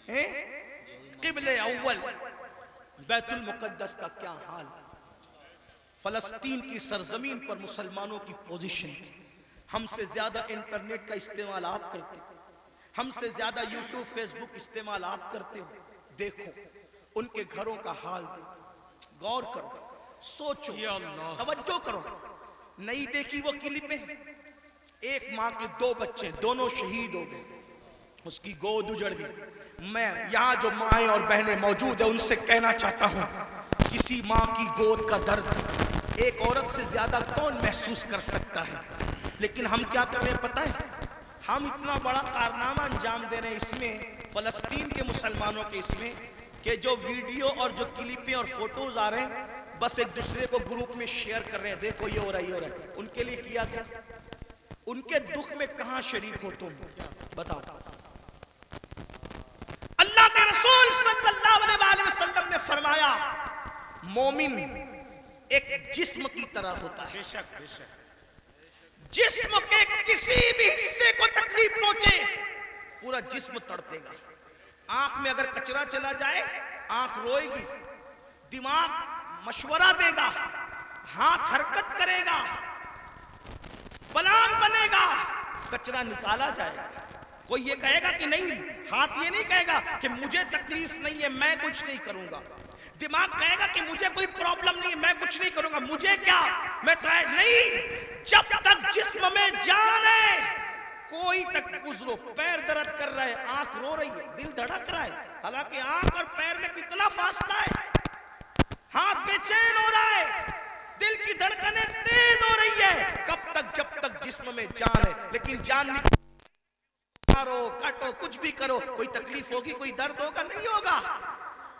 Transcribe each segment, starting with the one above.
قبلے اول بیت المقدس کا کیا حال، فلسطین کی سرزمین پر مسلمانوں کی پوزیشن، ہم سے زیادہ انٹرنیٹ کا استعمال آپ کرتے ہو، ہم سے زیادہ یوٹیوب فیس بک استعمال آپ کرتے ہو، دیکھو ان کے گھروں کا حال، غور کرو، سوچو، توجہ کرو، نہیں دیکھی وہ کلپیں؟ ایک ماں کے 2 بچے دونوں شہید ہو گئے، اس کی گود اجڑ گئی۔ میں یہاں جو مائیں اور بہنیں موجود ہیں ان سے کہنا چاہتا ہوں، کسی ماں کی گود کا درد ایک عورت سے زیادہ کون محسوس کر سکتا ہے؟ لیکن ہم کیا کر رہے ہیں پتہ ہے؟ ہم اتنا بڑا کارنامہ انجام دے رہے ہیں اس میں، فلسطین کے مسلمانوں کے اس میں، کہ جو ویڈیو اور جو کلپیں اور فوٹوز آ رہے ہیں بس ایک دوسرے کو گروپ میں شیئر کر رہے ہیں، دیکھو یہ ہو رہا ہے، یہ ہو رہا ہے۔ ان کے لیے کیا کیا؟ ان کے دکھ میں کہاں شریک ہو تم؟ بتاؤ۔ اللہ کے رسول صلی اللہ علیہ وسلم نے فرمایا مومن ایک جسم کی طرح ہوتا ہے، جسم کے کسی بھی حصے کو تکلیف پہنچے پورا جسم تڑپے گا۔ آنکھ میں اگر کچرا چلا جائے آنکھ روئے گی، دماغ مشورہ دے گا، ہاتھ حرکت کرے گا، پلان بنے گا، کچرا نکالا جائے گا۔ کوئی یہ کہے گا کہ نہیں، ہاتھ یہ نہیں کہے گا کہ مجھے تکلیف نہیں ہے میں کچھ نہیں کروں گا، دماغ کہے گا کہ مجھے کوئی پرابلم نہیں ہے میں کچھ نہیں کروں گا، مجھے کیا، میں تو نہیں۔ جب تک جسم میں جان ہے کوئی تک گزرو، پیر درد کر رہا ہے، آنکھ رو رہی ہے، دل دھڑک رہا ہے، حالانکہ آنکھ اور پیر میں کتنا فاصلہ ہے، ہاتھ بے چین ہو رہا ہے، دل کی دھڑکنیں تیز ہو رہی ہے، کب تک؟ جب تک جسم میں جان ہے۔ لیکن جان نکل، مارو کاٹو کچھ بھی کرو، کوئی تکلیف ہوگی، کوئی درد ہوگا؟ نہیں ہوگا۔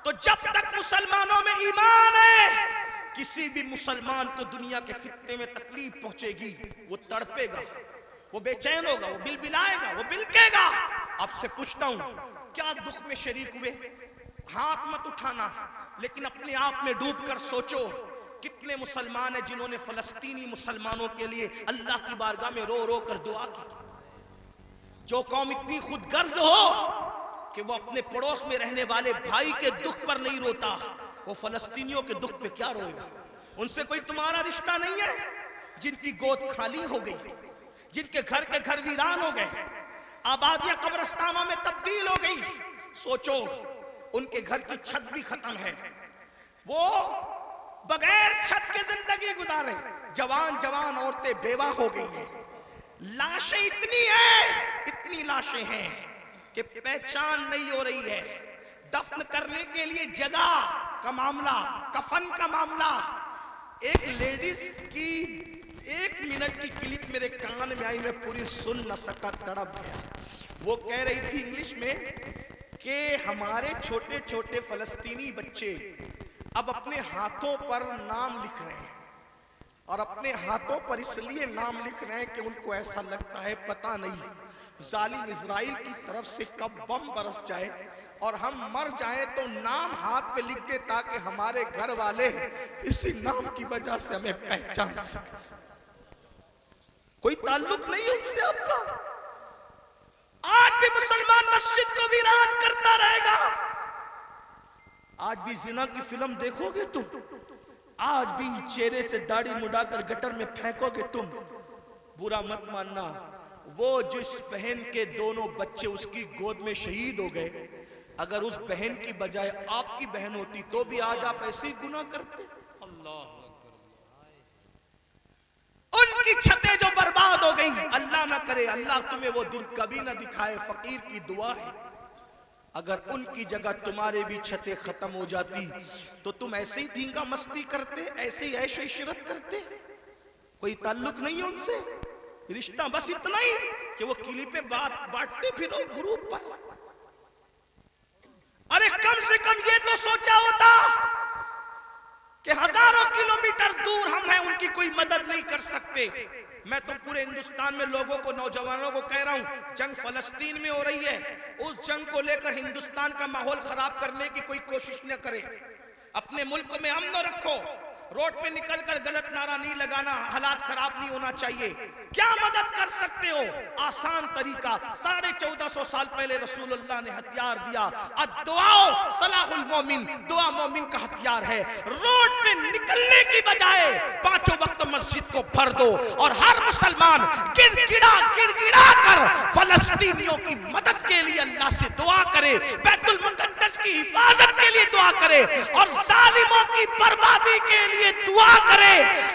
تو جب تک مسلمانوں میں ایمان ہے کسی بھی مسلمان کو دنیا کے خطے میں تکلیف پہنچے گی وہ تڑپے گا، وہ بے چین ہوگا، وہ بلبلائے گا، وہ بلکے گا۔ آپ سے پوچھتا ہوں کیا دکھ میں شریک ہوئے؟ ہاتھ مت اٹھانا، لیکن اپنے آپ میں ڈوب کر سوچو کتنے مسلمان ہیں جنہوں نے فلسطینی مسلمانوں کے لیے اللہ کی بارگاہ میں رو رو کر دعا کی۔ جو قوم اتنی خود غرض ہو کہ وہ اپنے پڑوس میں رہنے والے بھائی کے دکھ پر نہیں روتا، وہ فلسطینیوں کے دکھ پہ کیا روئے گا؟ ان سے کوئی تمہارا رشتہ نہیں ہے؟ جن کی گود خالی ہو گئی، جن کے گھر ویران ہو گئے، آبادیاں قبرستانوں میں تبدیل ہو گئی، سوچو ان کے گھر کی چھت بھی ختم ہے، وہ بغیر چھت کے زندگی گزارے، جوان جوان عورتیں بیوہ ہو گئی ہیں، لاشیں اتنی لاشیں ہیں کہ پہچان نہیں ہو رہی ہے، دفن کرنے کے لیے جگہ کا معاملہ، کفن کا معاملہ۔ ایک لیڈیز کی 1 منٹ کی کلپ میرے کان میں آئی، میں پوری سن نہ سکا، تڑپ گیا۔ وہ کہہ رہی تھی انگلش میں کہ ہمارے چھوٹے چھوٹے فلسطینی بچے اب اپنے ہاتھوں پر نام لکھ رہے ہیں، اور اپنے ہاتھوں پر اس لیے نام لکھ رہے ہیں کہ ان کو ایسا لگتا ہے پتہ نہیں ظالم اسرائیل کی طرف سے کب بم برس جائے اور ہم مر جائیں تو نام ہاتھ پہ لکھ دے تاکہ ہمارے گھر والے اسی نام کی وجہ سے ہمیں پہچان سکیں۔ کوئی تعلق نہیں ان سے آپ کا؟ آج بھی مسلمان مسجد کو ویران کرتا رہے گا، آج بھی زنا کی فلم دیکھو گے تم، آج بھی چہرے سے داڑھی مڈا کر گٹر میں پھینکو گے تم۔ برا مت ماننا، وہ جو اس بہن کے دونوں بچے اس کی گود میں شہید ہو گئے، اگر اس بہن کی بجائے آپ کی بہن ہوتی تو بھی آج آپ ایسے ہی گناہ کرتے۔ ان کی چھتیں جو برباد ہو گئی، اللہ نہ کرے، اللہ تمہیں وہ دن کبھی نہ دکھائے، فقیر کی دعا ہے، اگر ان کی جگہ تمہارے بھی چھتیں ختم ہو جاتی تو تم ایسے ہی دھینگا مستی کرتے، ایسے ہی عیش و عشرت کرتے؟ کوئی تعلق نہیں ہے ان سے، رشتہ بس اتنا ہی کہ وہ کلپیں بانٹتے پھرو گروپ پر۔ ارے کم سے کم یہ تو سوچا ہوتا کہ ہزاروں کلومیٹر دور ہم ہیں، ان کی کوئی مدد نہیں کر سکتے۔ میں تو پورے ہندوستان میں لوگوں کو، نوجوانوں کو کہہ رہا ہوں، جنگ فلسطین میں ہو رہی ہے، اس جنگ کو لے کر ہندوستان کا ماحول خراب کرنے کی کوئی کوشش نہ کرے، اپنے ملک میں امن رکھو، روڈ پہ نکل کر غلط نعرہ نہیں لگانا، حالات خراب نہیں ہونا چاہیے. کیا مدد کر سکتے ہو؟ آسان طریقہ، 1450 سال پہلے رسول اللہ نے ہتھیار دیا. الدعاء صلاح المومن، دعا مومن کا ہتھیار ہے. روڈ پہ نکلنے کی بجائے 5 وقت مسجد کو بھر دو اور ہر مسلمان گڑ گڑا کر فلسطینیوں کی مدد کے لیے اللہ سے دعا کرے، بیت المقدس کی حفاظت کے لیے دعا کرے اور ظالموں کی بربادی کے لیے دعا کرے.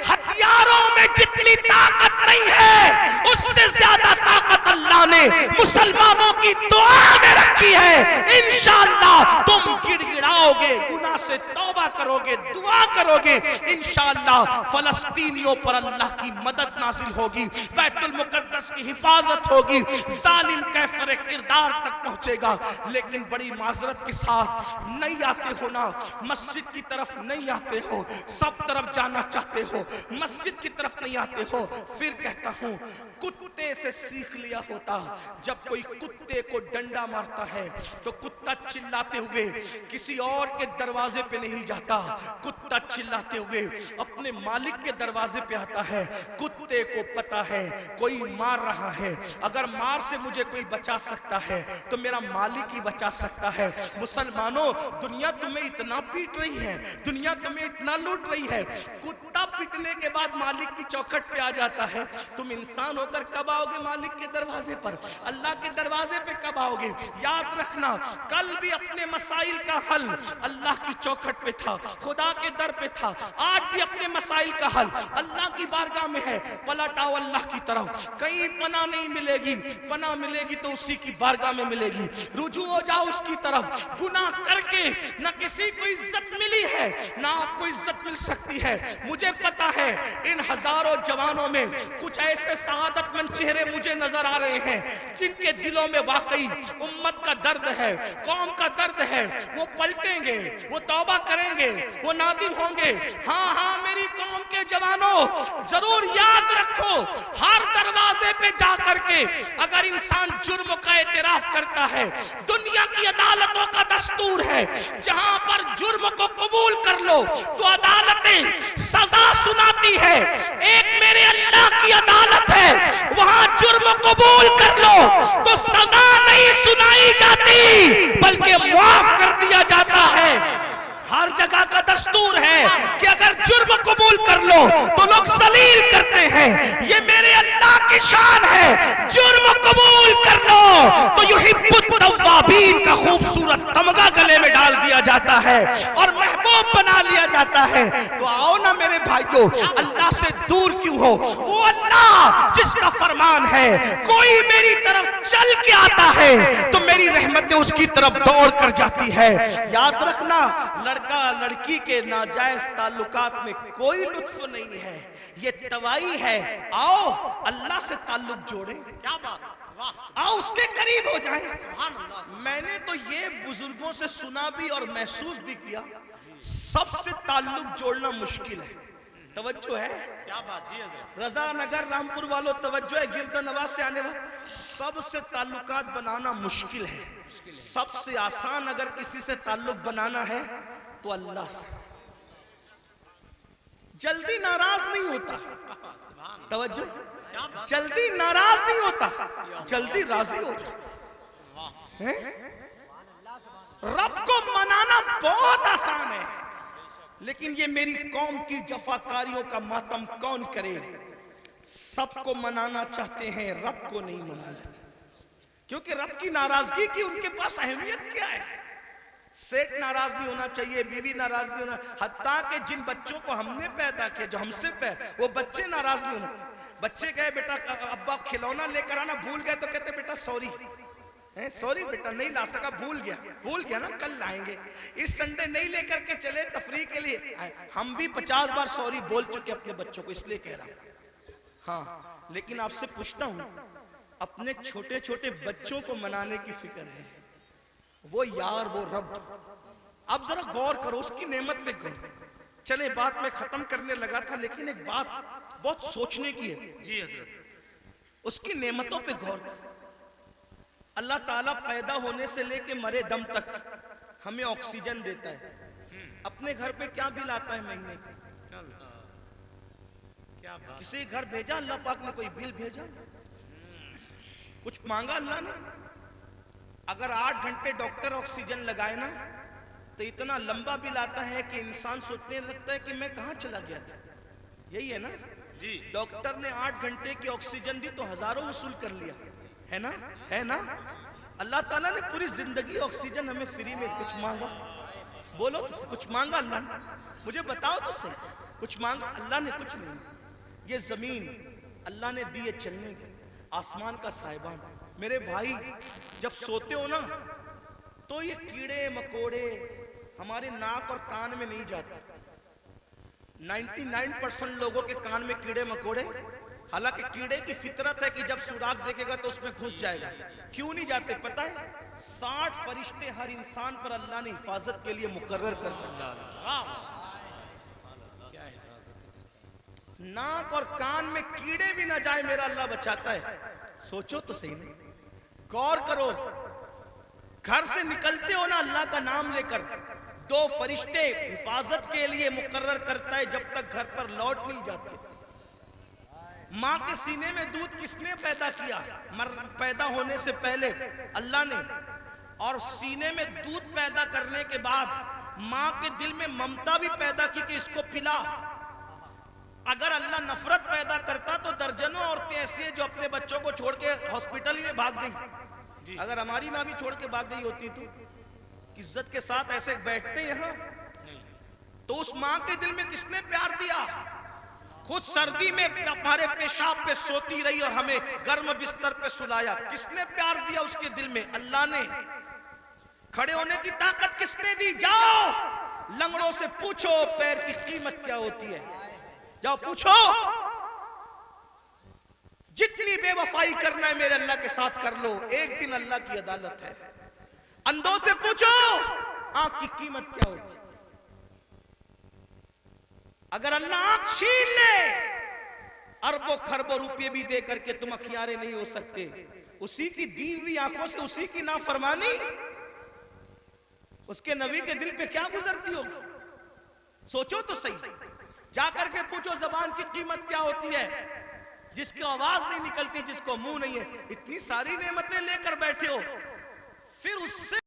ہتھیاروں میں جتنی طاقت نہیں ہے اس سے زیادہ طاقت اللہ نے مسلمانوں کی دعا میں رکھی ہے. انشاءاللہ تم گڑ گڑاؤ گے، گناہ سے توبہ کرو گے، دعا کرو گے، انشاءاللہ فلسطینیوں پر اللہ کی مدد نازل ہوگی، بیت المقدس کی حفاظت ہوگی، ظالم کیفر کردار تک پہنچے گا. لیکن بڑی معذرت کے ساتھ نہیں آتے ہو نا، مسجد کی طرف نہیں آتے ہو، سب طرف جانا چاہتے ہو، مسجد کی طرف نہیں آتے ہو. پھر کہتا ہوں کتے سے سیکھ لیا ہوتا. جب کوئی کتے کو ڈنڈا مارتا ہے تو کتا چلاتے ہوئے کسی اور کے دروازے پہ نہیں جاتا، کتا چلاتے ہوئے اپنے مالک کے دروازے پہ آتا ہے. کتے کو پتا ہے کوئی مار رہا ہے، اگر مار سے مجھے کوئی بچا سکتا ہے تو میرا مالک ہی بچا سکتا ہے. مسلمانوں، دنیا تمہیں اتنا پیٹ رہی ہے، دنیا تمہیں اتنا لوٹ رہی ہے، کتا پیٹنے کے بعد مالک کی چوکھٹ پہ آ جاتا ہے. تم انسان ہو کر کب آؤ گے مالک کے دروازے پر؟ اللہ کے دروازے پہ کب آؤ گے؟ یاد رکھنا کل بھی اپنے مسائل کا حل اللہ کی چوکھٹ پہ تھا، خدا کے در پہ تھا. آج بھی اپنے مسائل کا حل اللہ کی بارگاہ میں ہے. پلٹ آؤ اللہ کی طرف. کہیں پناہ نہیں ملے گی، پناہ ملے گی تو اسی کی بارگاہ میں ملے گی. رجوع ہو جاؤ اس کی طرف. گناہ کر کے نہ کسی کو عزت ملی ہے نہ آپ کو عزت مل سکتی ہے. مجھے پتا ہے ان ہزاروں جوانوں میں کچھ ایسے سعادت مند چہرے مجھے نظر آ رہے ہیں جن کے دلوں میں واقعی امت کا درد ہے، قوم کا درد ہے. وہ پلٹیں گے، وہ توبہ کریں گے، وہ نادم ہوں گے. ہاں میری قوم کے جوانوں، ضرور یاد رکھو ہر دروازے پہ جا کر کے اگر انسان جرم کا اعتراف کرتا ہے، دنیا کی عدالتوں کا دستور ہے جہاں پر جرم کو قبول کر لو تو عدالتیں سزا سناتی ہے. ایک میرے اللہ کی عدالت ہے، وہاں جرم قبول کر لو تو سزا نہیں سنائی جاتی بلکہ معاف کر دیا جاتا ہے. ہر جگہ کا دستور ہے کہ اگر جرم قبول کر لو تو لوگ ذلیل کرتے ہیں. یہ میرے اللہ کی شان ہے، جرم قبول کر لو تو یحب التوابین کا خوبصورت تمغہ گلے میں ڈال دیا جاتا ہے اور محبوب بنا لیا جاتا ہے. تو آؤ نا میرے بھائیو، اللہ سے دور کیوں ہو؟ وہ اللہ جس کا فرمان ہے کوئی میری طرف چل کے آتا ہے تو میری رحمتیں اس کی طرف دوڑ کر جاتی ہے. یاد رکھنا لڑکا لڑکی کے ناجائز تعلقات میں کوئی لطف نہیں ہے، یہ توائی ہے. آؤ اللہ سے تعلق جوڑیں. کیا بات، آؤ اس کے قریب ہو جائیں. میں نے تو یہ بزرگوں سے سنا بھی اور محسوس بھی کیا، سب سے تعلق جوڑنا مشکل ہے. توجہ ہے؟ کیا بات جی حضرت. رضا نگر رامپور والوں توجہ ہے، گرد نواز سے آنے والے سب سے تعلقات بنانا مشکل ہے. سب سے آسان اگر کسی سے تعلق بنانا ہے تو اللہ سے. جلدی ناراض نہیں ہوتا، توجہ، جلدی ناراض نہیں ہوتا، جلدی راضی ہو جاتا. رب کو منانا بہت آسان ہے، لیکن یہ میری قوم کی جفاکاریوں کا ماتم کون کرے؟ سب کو منانا چاہتے ہیں، رب کو نہیں منانا چاہتے، کیونکہ رب کی ناراضگی کی ان کے پاس اہمیت کیا ہے؟ سیٹ ناراض نہیں ہونا چاہیے، بیوی ناراض نہیں ہونا، حتیٰ کہ جن بچوں کو ہم نے پیدا کیا، جو ہم سے وہ بچے ناراض نہیں ہونا چاہیے. بچے کہے بیٹا ابا کھلونا لے کر آنا، بھول گئے تو کہتے بیٹا سوری، سوری بیٹا نہیں لا سکا، بھول گیا نا، کل لائیں گے. اس سنڈے نہیں لے کر کے چلے تفریح کے لیے. ہم بھی 50 بار سوری بول چکے اپنے بچوں کو، اس لیے کہہ رہا ہوں. ہاں لیکن آپ سے پوچھتا ہوں، اپنے چھوٹے چھوٹے بچوں کو منانے کی فکر ہے؟ وہ یار، وہ رب. اب ذرا غور کرو اس کی نعمت پہ غور. چلے بات میں ختم کرنے لگا تھا، لیکن ایک بات بہت سوچنے کی ہے. جی حضرت. اس کی نعمتوں پہ غور کرو. اللہ تعالیٰ پیدا ہونے سے لے کے مرے دم تک ہمیں آکسیجن دیتا ہے. اپنے گھر پہ کیا بل آتا ہے مہینے کا؟ کیا کسی گھر بھیجا اللہ پاک نے کوئی بل بھیجا؟ کچھ مانگا اللہ نے؟ اگر 8 گھنٹے ڈاکٹر آکسیجن لگائے نا تو اتنا لمبا بل آتا ہے کہ انسان سوچنے لگتا ہے کہ میں کہاں چلا گیا تھا. یہی ہے نا جی. ڈاکٹر نے 8 گھنٹے کی آکسیجن دی تو ہزاروں وصول کر لیا ہے نا. ہے نا. اللہ تعالیٰ نے پوری زندگی آکسیجن ہمیں فری میں. کچھ مانگا؟ بولو کچھ مانگا اللہ نے؟ مجھے بتاؤ تو صحیح. کچھ مانگا اللہ نے؟ کچھ نہیں. یہ زمین اللہ نے دی ہے چلنے کی, آسمان کا سائبان. میرے بھائی جب سوتے ہو نا تو یہ کیڑے مکوڑے ہمارے ناک اور کان میں نہیں جاتے. 99% لوگوں کے کان میں کیڑے مکوڑے, حالانکہ کیڑے کی فطرت ہے کہ جب سوراخ دیکھے گا تو اس میں گھس جائے گا. کیوں نہیں جاتے پتہ ہے؟ 60 فرشتے ہر انسان پر اللہ نے حفاظت کے لیے مقرر کر رکھا ہے. ناک اور کان میں کیڑے بھی نہ جائے میرا اللہ بچاتا ہے. سوچو تو صحیح نہیں, غور کرو. گھر سے نکلتے ہو نا اللہ کا نام لے کر, 2 فرشتے حفاظت کے لیے مقرر کرتا ہے جب تک گھر پر لوٹ نہیں جاتے. ماں کے سینے میں دودھ کس نے پیدا کیا؟ پیدا ہونے سے پہلے اللہ نے. اور سینے میں دودھ پیدا کرنے کے بعد ماں کے دل میں ممتا بھی پیدا کی کہ اس کو پلا. اگر اللہ نفرت پیدا کرتا تو درجنوں عورتیں ایسی ہیں جو اپنے بچوں کو چھوڑ کے ہاسپٹل میں بھاگ گئی. اگر ہماری ماں بھی چھوڑ کے بھاگ گئی ہوتی تو عزت کے ساتھ ایسے بیٹھتے یہاں. تو اس ماں کے دل میں کس نے پیار دیا؟ خود سردی میں ہمارے پیشاب پہ سوتی رہی اور ہمیں گرم بستر پہ سلایا. کس نے پیار دیا اس کے دل میں؟ اللہ نے. کھڑے ہونے کی طاقت کس نے دی؟ جاؤ لنگڑوں سے پوچھو پیر کی قیمت کیا ہوتی ہے. جاؤ پوچھو. جتنی بے وفائی کرنا ہے میرے اللہ کے ساتھ کر لو, ایک دن اللہ کی عدالت ہے. اندھوں سے پوچھو آنکھ کی قیمت کیا ہوتی ہے. اگر اللہ آنکھ چھین لے اربوں خربوں روپے بھی دے کر کے تم اخیارے نہیں ہو سکتے. اسی کی دی ہوئی آنکھوں سے اسی کی نافرمانی اس کے نبی کے دل پہ کیا گزرتی ہوگی؟ سوچو تو صحیح. جا کر کے پوچھو زبان کی قیمت کیا ہوتی ہے, جس کی آواز نہیں نکلتی, جس کو منہ نہیں ہے. اتنی ساری نعمتیں لے کر بیٹھے ہو, پھر اس سے